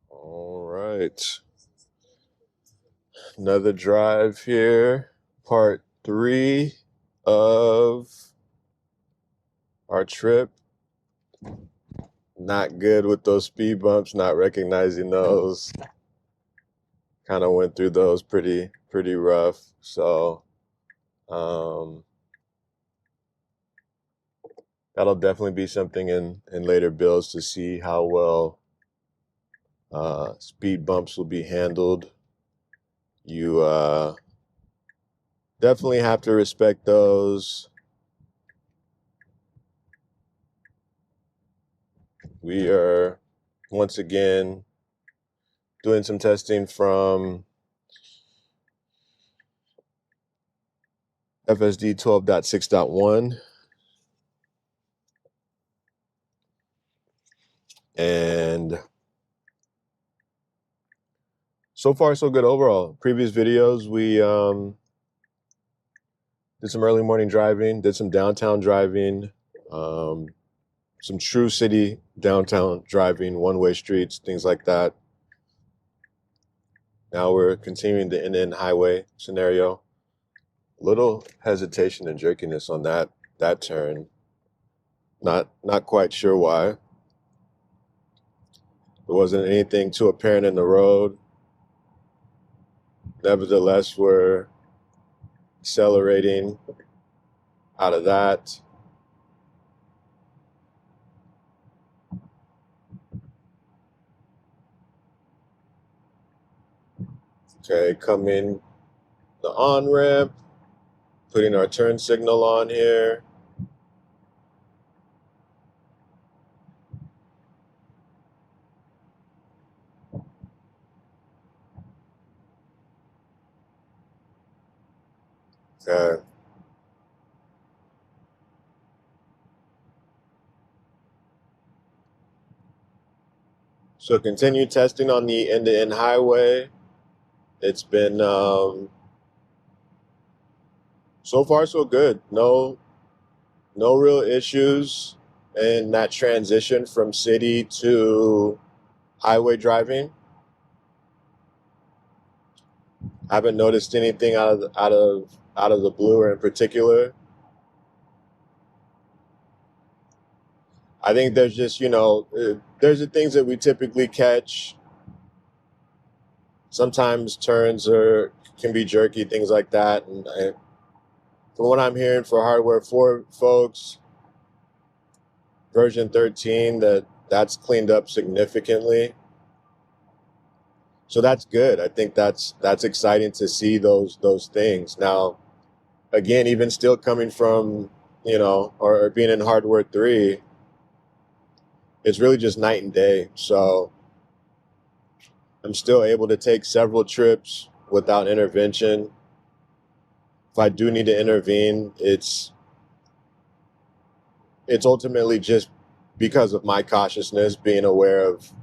All right. Another drive here. Part 3 of our trip. Not good with those speed bumps, not recognizing those. Kind of went through those pretty rough. So that'll definitely be something in later builds to see how well speed bumps will be handled. You definitely have to respect those. We are once again doing some testing from FSD 12.6.1. And so far, so good overall. Previous videos, we did some early morning driving, did some downtown driving, some true city downtown driving, one-way streets, things like that. Now we're continuing the end-to-end highway scenario. Little hesitation and jerkiness on that turn. Not quite sure why. There wasn't anything too apparent in the road. Nevertheless, we're accelerating out of that. Okay, coming the on-ramp, putting our turn signal on here. Okay. So continue testing on the end-to-end highway. It's been so far so good. No real issues in that transition from city to highway driving. Haven't noticed anything out of the blue or in particular. I think there's just, there's the things that we typically catch. Sometimes turns can be jerky, things like that. And from what I'm hearing for hardware 4 folks, version 13, that's cleaned up significantly. So that's good. I think that's exciting to see those things. Now, again, even still coming from, or being in hardware 3, it's really just night and day. So I'm still able to take several trips without intervention. If I do need to intervene, it's ultimately just because of my cautiousness, being aware of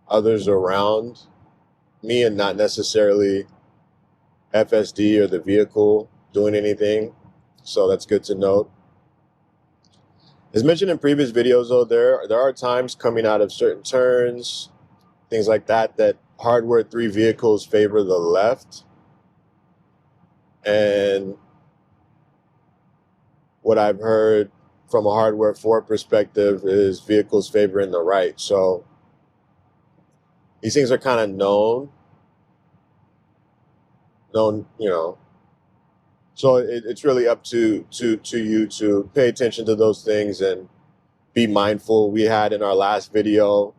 others around me and not necessarily FSD or the vehicle doing anything. So that's good to note. As mentioned in previous videos, though, there are times coming out of certain turns, things like that hardware 3 vehicles favor the left. And what I've heard from a hardware 4 perspective is vehicles favoring the right. So these things are kind of known, so it's really up to you to pay attention to those things and be mindful. We had in our last video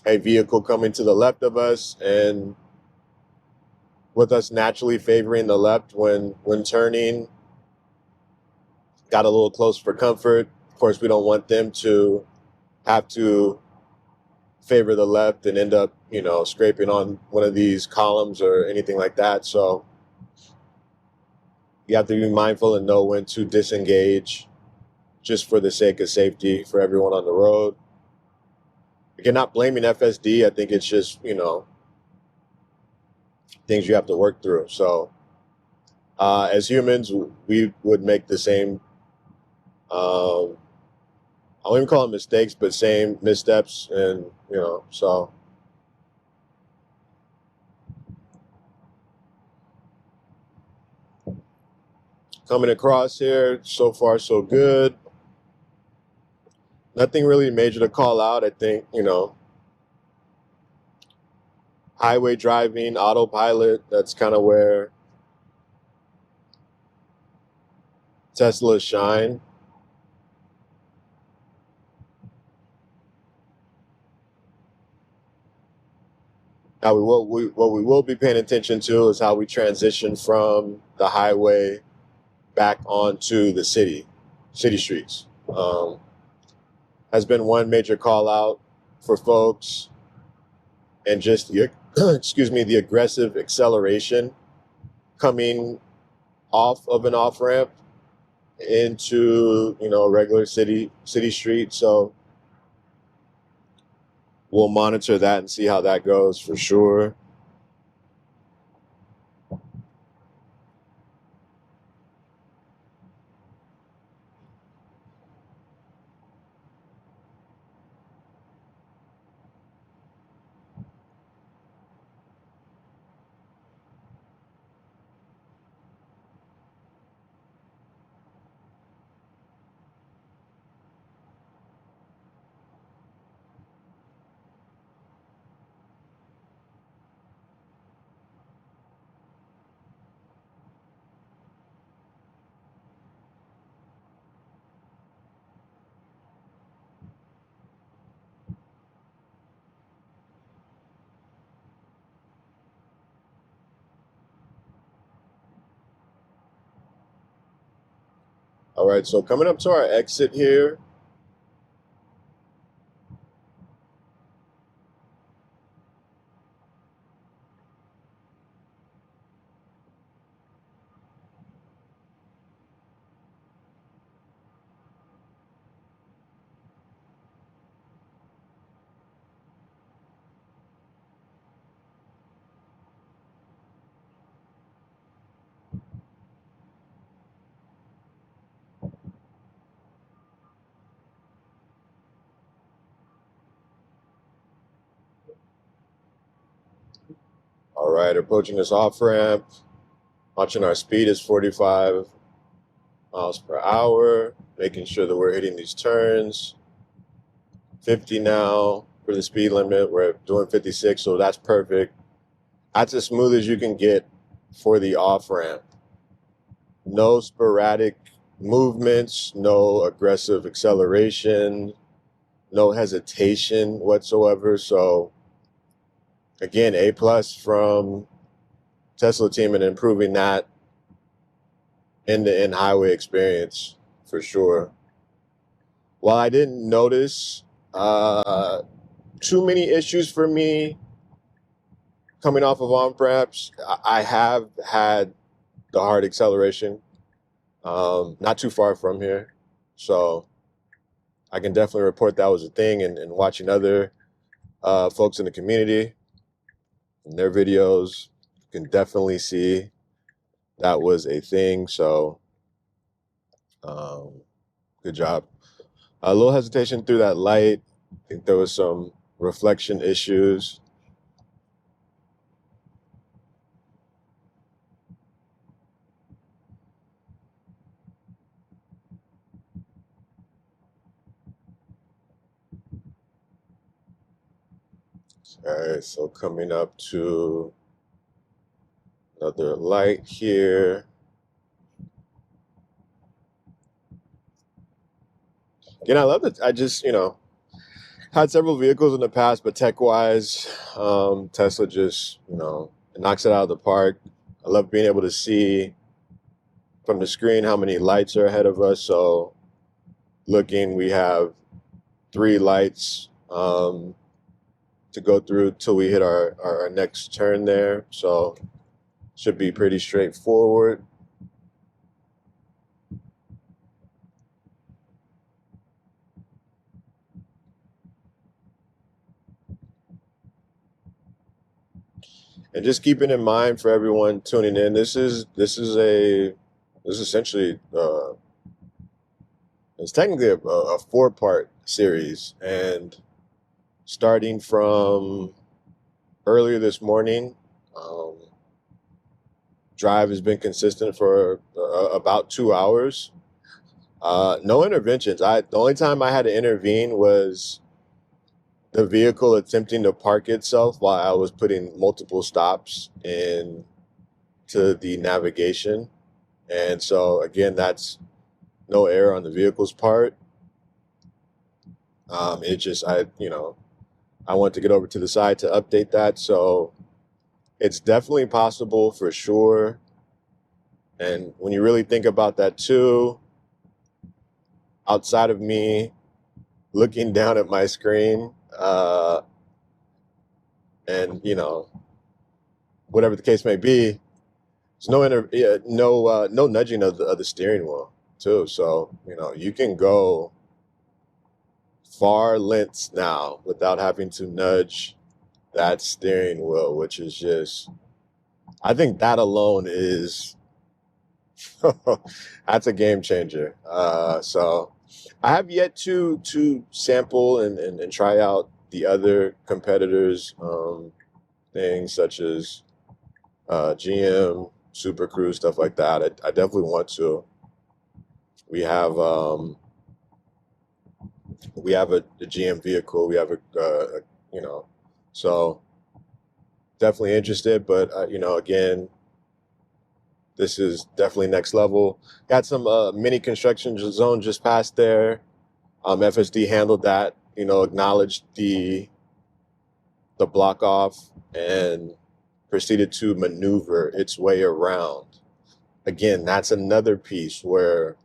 a vehicle coming to the left of us, and with us naturally favoring the left when turning, got a little close for comfort. Of course, we don't want them to have to favor the left and end up, scraping on one of these columns or anything like that. So you have to be mindful and know when to disengage just for the sake of safety for everyone on the road. Again, not blaming FSD. I think it's just, things you have to work through. So as humans, we would make the same I wouldn't even call them mistakes, but same missteps, and so coming across here, so far so good. Nothing really major to call out. I think, highway driving, autopilot, that's kind of where Tesla shine. Now, what we will be paying attention to is how we transition from the highway back onto the city streets. Has been one major call out for folks, and just the excuse me, the aggressive acceleration coming off of an off ramp into regular city street. So we'll monitor that and see how that goes for sure. All right, so coming up to our exit here. All right, approaching this off ramp. Watching our speed is 45 miles per hour, making sure that we're hitting these turns. 50 now for the speed limit. We're doing 56, so that's perfect. That's as smooth as you can get for the off ramp. No sporadic movements, no aggressive acceleration, no hesitation whatsoever. So again, A plus from Tesla team and improving that end-to-end highway experience for sure. While I didn't notice too many issues for me coming off of on ramps, I have had the hard acceleration not too far from here, so I can definitely report that was a thing. And watching other folks in the community and their videos, you can definitely see that was a thing. So good job. A little hesitation through that light. I think there was some reflection issues. All right, so coming up to another light here. Again, I love that. I just, had several vehicles in the past, but tech-wise, Tesla just, knocks it out of the park. I love being able to see from the screen how many lights are ahead of us. So looking, we have 3 lights to go through till we hit our next turn there. So should be pretty straightforward. And just keeping in mind for everyone tuning in, this is essentially It's technically a four-part series, and starting from earlier this morning, um, drive has been consistent for about 2 hours. No interventions. The only time I had to intervene was the vehicle attempting to park itself while I was putting multiple stops in to the navigation. And so again, that's no error on the vehicle's part. It just I want to get over to the side to update that. So it's definitely possible for sure. And when you really think about that too, outside of me looking down at my screen, and whatever the case may be, there's no nudging of the steering wheel too. So you can go far lengths now without having to nudge that steering wheel, which is just, I think that alone is that's a game changer. So I have yet to sample and try out the other competitors, things such as GM, Super Cruise, stuff like that. I definitely want to. We have a GM vehicle. We have you know, so definitely interested. But again, this is definitely next level. Got some mini construction zone just past there. FSD handled that. Acknowledged the block off and proceeded to maneuver its way around. Again, that's another piece where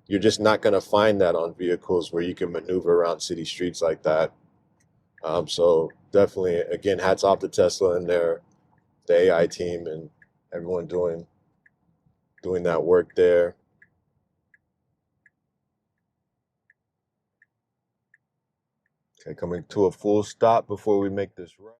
you're just not going to find that on vehicles where you can maneuver around city streets like that. So definitely, again, hats off to Tesla and the AI team and everyone doing that work there. Okay, coming to a full stop before we make this right.